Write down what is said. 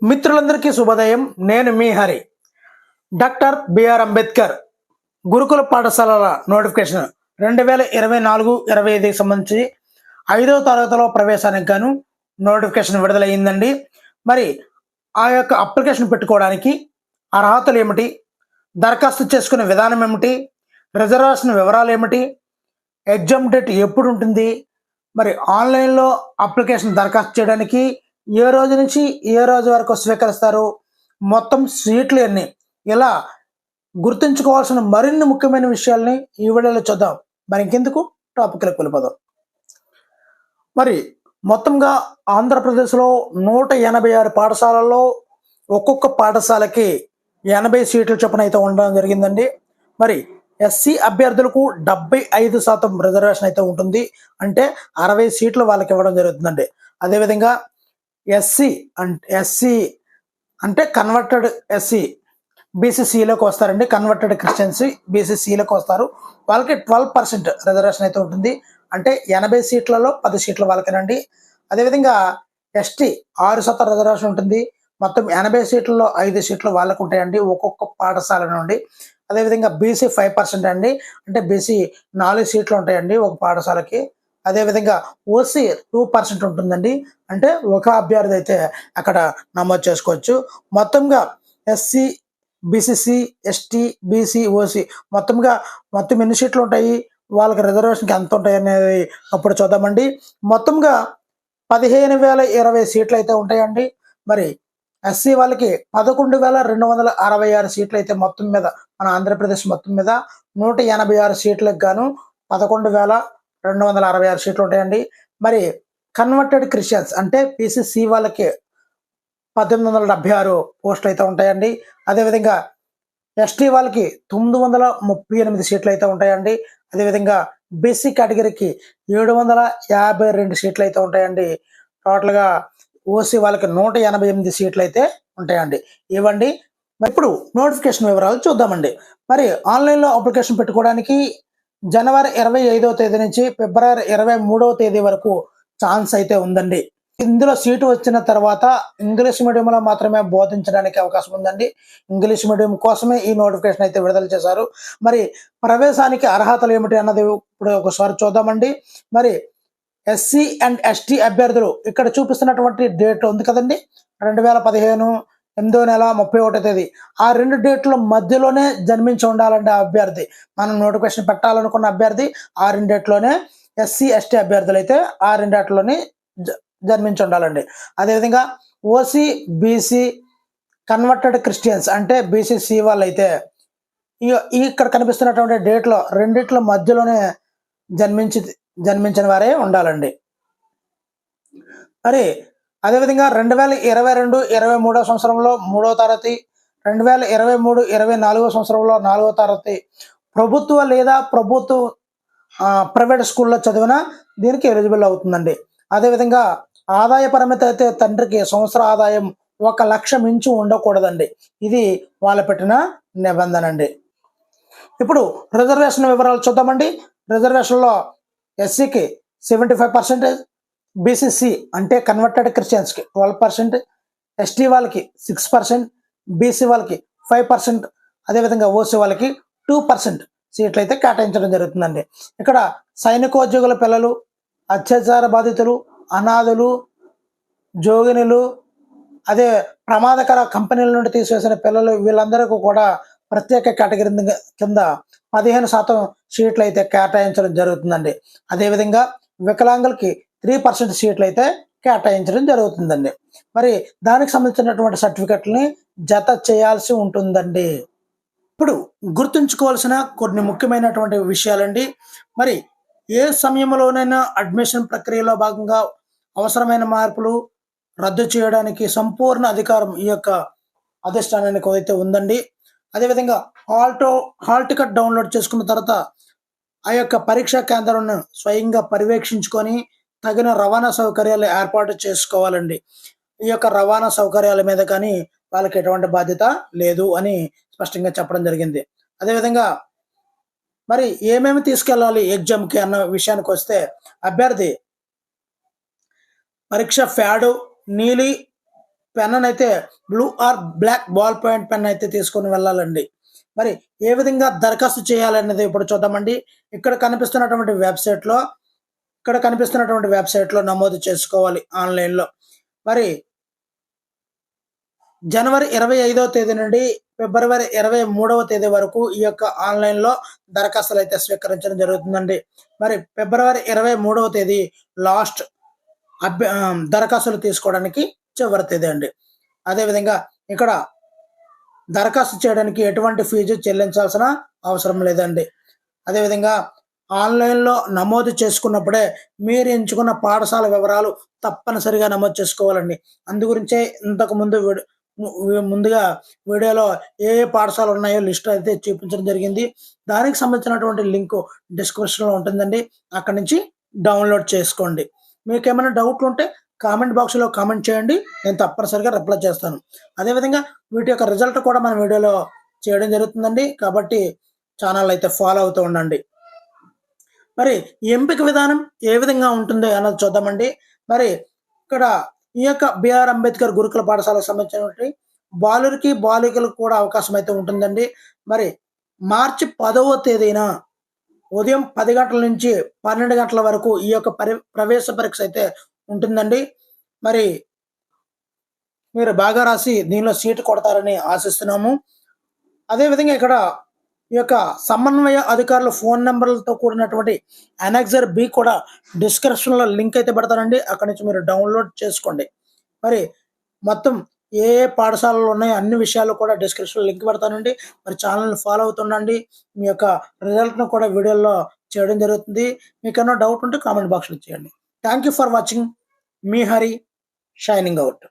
మిత్రులందరికీ శుభోదయం. నేను మీ హరి. డాక్టర్ బిఆర్ అంబేద్కర్ గురుకుల పాఠశాలల నోటిఫికేషన్ 2024-25 సంబంధించి 5వ తరగతిలో ప్రవేశానికి గాను నోటిఫికేషన్ విడుదలయ్యిందండి. మరి ఆ యొక్క అప్లికేషన్ పెట్టుకోవడానికి అర్హతలు ఏమిటి, దరఖాస్తు చేసుకునే విధానం ఏమిటి, రిజర్వేషన్ వివరాలు ఏమిటి, ఎగ్జామ్ డేట్ ఎప్పుడు ఉంటుంది, మరి ఆన్లైన్లో అప్లికేషన్ దరఖాస్తు చేయడానికి ఏ రోజు నుంచి ఏ రోజు వరకు స్వీకరిస్తారు, మొత్తం సీట్లు ఎన్ని, ఇలా గుర్తుంచుకోవాల్సిన మరిన్ని ముఖ్యమైన విషయాల్ని ఈ వీడియోలో చూద్దాం. మరి ఇంకెందుకు టాపిక్లకు వెళ్ళిపోదాం. మరి మొత్తంగా ఆంధ్రప్రదేశ్లో 186 పాఠశాలల్లో ఒక్కొక్క పాఠశాలకి 80 సీట్ల చొప్పున అయితే ఉండడం జరిగిందండి. మరి ఎస్సీ అభ్యర్థులకు 75% రిజర్వేషన్ అయితే ఉంటుంది. అంటే 60 సీట్లు వాళ్ళకి ఇవ్వడం జరుగుతుందండి. అదేవిధంగా ఎస్సీ అంటే కన్వర్టెడ్ ఎస్సీ బీసీసీలోకి వస్తారండి. కన్వర్టెడ్ క్రిస్టియన్స్ బీసీసీలోకి వస్తారు. వాళ్ళకి 12% రిజర్వేషన్ అయితే ఉంటుంది. అంటే 80 సీట్లలో 10 సీట్లు వాళ్ళకేనండి. అదేవిధంగా ఎస్టీ 6% రిజర్వేషన్ ఉంటుంది. మొత్తం 80 సీట్లలో 5 సీట్లు వాళ్ళకు ఉంటాయండి ఒక్కొక్క పాఠశాల నుండి. అదేవిధంగా బీసీ 5% అండి. అంటే బీసీ 4 సీట్లు ఉంటాయండి ఒక పాఠశాలకి. అదేవిధంగా ఓసీ 2% ఉంటుందండి. అంటే ఒక అభ్యర్థి అయితే అక్కడ నమోదు చేసుకోవచ్చు. మొత్తంగా SC, BCC, ST, BC, OC మొత్తం ఎన్ని సీట్లు ఉంటాయి, వాళ్ళకి రిజర్వేషన్కి ఎంత ఉంటాయి అనేది అప్పుడు చూద్దామండి. మొత్తంగా 15,020 సీట్లు అయితే ఉంటాయండి. మరి ఎస్సీ వాళ్ళకి 11,266 సీట్లు అయితే మొత్తం మీద మన ఆంధ్రప్రదేశ్ మొత్తం మీద 186 సీట్లకు గాను 11,266 సీట్లు ఉంటాయండి. మరి కన్వర్టెడ్ క్రిస్టియన్స్ అంటే పీసీసీ వాళ్ళకి 1876 పోస్టులు అయితే ఉంటాయండి. అదేవిధంగా ఎస్టీ వాళ్ళకి 938 సీట్లు అయితే ఉంటాయండి. అదేవిధంగా బీసీ కేటగిరీకి 752 సీట్లు అయితే ఉంటాయండి. టోటల్గా ఓసీ వాళ్ళకి 188 సీట్లు అయితే ఉంటాయండి. ఇవ్వండి. ఇప్పుడు నోటిఫికేషన్ వివరాలు చూద్దామండి. మరి ఆన్లైన్లో అప్లికేషన్ పెట్టుకోవడానికి జనవరి 25వ తేదీ నుంచి ఫిబ్రవరి 23వ తేదీ వరకు ఛాన్స్ అయితే ఉందండి. ఇందులో సీటు వచ్చిన తర్వాత ఇంగ్లీష్ మీడియంలో మాత్రమే బోధించడానికి అవకాశం ఉందండి. ఇంగ్లీష్ మీడియం కోసమే ఈ నోటిఫికేషన్ అయితే విడుదల చేశారు. మరి ప్రవేశానికి అర్హతలు ఏమిటి అన్నది ఇప్పుడు ఒకసారి చూద్దామండి. మరి ఎస్సీ అండ్ ఎస్టీ అభ్యర్థులు ఇక్కడ చూపిస్తున్నటువంటి డేట్ ఉంది కదండి, 2015 8వ నెల 31వ తేదీ. ఆ 2 డేట్ల మధ్యలోనే జన్మించి ఉండాలండి ఆ అభ్యర్థి. మనం నోటిఫికేషన్ పెట్టాలనుకున్న అభ్యర్థి ఆ 2 డేట్లోనే, ఎస్సీ ఎస్టీ అభ్యర్థులు అయితే ఆ 2 డేట్లోనే జన్మించి ఉండాలండి. అదేవిధంగా ఓసీ, బీసీ, కన్వర్టెడ్ క్రిస్టియన్స్ అంటే బీసీసీ వాళ్ళు అయితే ఇక్కడ కనిపిస్తున్నటువంటి డేట్లో రెండిట్ల మధ్యలోనే జన్మించిన వారే ఉండాలండి. మరి అదేవిధంగా 2022-23 సంవత్సరంలో 3వ తరగతి, 2023-24 సంవత్సరంలో 4వ తరగతి ప్రభుత్వ లేదా ప్రైవేట్ స్కూల్లో చదివినా దీనికి ఎలిజిబుల్ అవుతుందండి. అదేవిధంగా ఆదాయ పరిమితి అయితే తండ్రికి సంవత్సర ఆదాయం 1 లక్ష మించి ఉండకూడదండి. ఇది వాళ్ళు పెట్టిన నిబంధన అండి. ఇప్పుడు రిజర్వేషన్ వివరాలు చూద్దామండి. రిజర్వేషన్లో ఎస్సీకి 75%, బీసీసీ అంటే కన్వర్టెడ్ క్రిస్టియన్స్కి 12%, ఎస్టీ వాళ్ళకి 6%, బీసీ వాళ్ళకి 5%, అదేవిధంగా ఓసీ వాళ్ళకి 2% సీట్లు అయితే కేటాయించడం జరుగుతుందండి. ఇక్కడ సైనికోద్యోగుల పిల్లలు, అత్యాచార బాధితులు, అనాథులు, జోగినులు, అదే ప్రమాదకర కంపెనీల నుండి తీసివేసిన పిల్లలు, వీళ్ళందరికీ కూడా ప్రత్యేక కేటగిరీ కింద 15% సీట్లు అయితే కేటాయించడం జరుగుతుందండి. అదేవిధంగా వికలాంగులకి 3% సీట్లు అయితే కేటాయించడం జరుగుతుందండి. మరి దానికి సంబంధించినటువంటి సర్టిఫికెట్లని జత చేయాల్సి ఉంటుందండి. ఇప్పుడు గుర్తుంచుకోవాల్సిన కొన్ని ముఖ్యమైనటువంటి విషయాలండి. మరి ఏ సమయంలోనైనా అడ్మిషన్ ప్రక్రియలో భాగంగా అవసరమైన మార్పులు రద్దు చేయడానికి సంపూర్ణ అధికారం ఈ యొక్క అధిష్టానానికి అయితే ఉందండి. అదేవిధంగా హాల్ టికెట్ డౌన్లోడ్ చేసుకున్న తర్వాత ఆ యొక్క పరీక్షా కేంద్రాలను స్వయంగా పర్యవేక్షించుకొని తగిన రవాణా సౌకర్యాలు ఏర్పాటు చేసుకోవాలండి. ఈ యొక్క రవాణా సౌకర్యాల మీద కానీ వాళ్ళకి ఎటువంటి బాధ్యత లేదు అని స్పష్టంగా చెప్పడం జరిగింది. అదేవిధంగా మరి ఏమేమి తీసుకెళ్ళాలి ఎగ్జామ్కి అన్న విషయానికి వస్తే, అభ్యర్థి పరీక్ష ప్యాడు, నీలి పెన్ అయితే blue or black ball point pen అయితే తీసుకొని వెళ్ళాలండి. మరి ఏ విధంగా దరఖాస్తు చేయాలనేది ఇప్పుడు చూద్దామండి. ఇక్కడ కనిపిస్తున్నటువంటి వెబ్సైట్లో నమోదు చేసుకోవాలి ఆన్లైన్లో. మరి జనవరి 25వ తేదీ నుండి ఫిబ్రవరి 23వ తేదీ వరకు ఈ యొక్క ఆన్లైన్లో దరఖాస్తులు అయితే స్వీకరించడం జరుగుతుందండి. మరి ఫిబ్రవరి 23వ తేదీ లాస్ట్ దరఖాస్తులు తీసుకోవడానికి చివరి తేదీ అండి. అదేవిధంగా ఇక్కడ దరఖాస్తు చేయడానికి ఎటువంటి ఫీజు చెల్లించాల్సిన అవసరం లేదండి. అదేవిధంగా ఆన్లైన్లో నమోదు చేసుకున్నప్పుడే మీరు ఎంచుకున్న పాఠశాల వివరాలు తప్పనిసరిగా నమోదు చేసుకోవాలండి. అందుగురించే ఇంతకు ముందుగా వీడియోలో ఏ పాఠశాలలు ఉన్నాయో లిస్ట్ అయితే చూపించడం జరిగింది. దానికి సంబంధించినటువంటి లింక్ డిస్క్రిప్షన్లో ఉంటుందండి. అక్కడి నుంచి డౌన్లోడ్ చేసుకోండి. మీకు ఏమైనా డౌట్లు ఉంటే కామెంట్ బాక్స్లో కామెంట్ చేయండి, నేను తప్పనిసరిగా రిప్లై చేస్తాను. అదేవిధంగా వీటి యొక్క రిజల్ట్ కూడా మన వీడియోలో చేయడం జరుగుతుందండి. కాబట్టి ఛానల్ అయితే ఫాలో అవుతూ ఉండండి. మరి ఎంపిక విధానం ఏ విధంగా ఉంటుంది అన్నది చూద్దామండి. మరి ఇక్కడ ఈ యొక్క బిఆర్ అంబేద్కర్ గురుకుల పాఠశాలకు సంబంధించినటువంటి బాలురికి బాలికలకు కూడా అవకాశం అయితే ఉంటుందండి. మరి మార్చి 10వ తేదీన ఉదయం 10 గంటల నుంచి 12 గంటల వరకు ఈ యొక్క ప్రవేశ పరీక్ష అయితే ఉంటుందండి. మరి మీరు బాగా రాసి దీనిలో సీటు కొడతారని ఆశిస్తున్నాము. అదేవిధంగా ఇక్కడ ఈ యొక్క సమన్వయ అధికారుల ఫోన్ నెంబర్లతో కూడినటువంటి అనెక్సర్ బి కూడా డిస్క్రిప్షన్లో లింక్ అయితే పెడతానండి. అక్కడి నుంచి మీరు డౌన్లోడ్ చేసుకోండి. మరి మొత్తం ఏ పాఠశాలలు ఉన్నాయో అన్ని విషయాలు కూడా డిస్క్రిప్షన్లో లింక్ పెడతానండి. మరి ఛానల్ని ఫాలో అవుతుండండి. మీ యొక్క రిజల్ట్ను కూడా వీడియోలో చేయడం జరుగుతుంది. మీకు ఏమైనా డౌట్ ఉంటే కామెంట్ బాక్స్లో చేయండి. Thank you for watching. Me Hari shining out.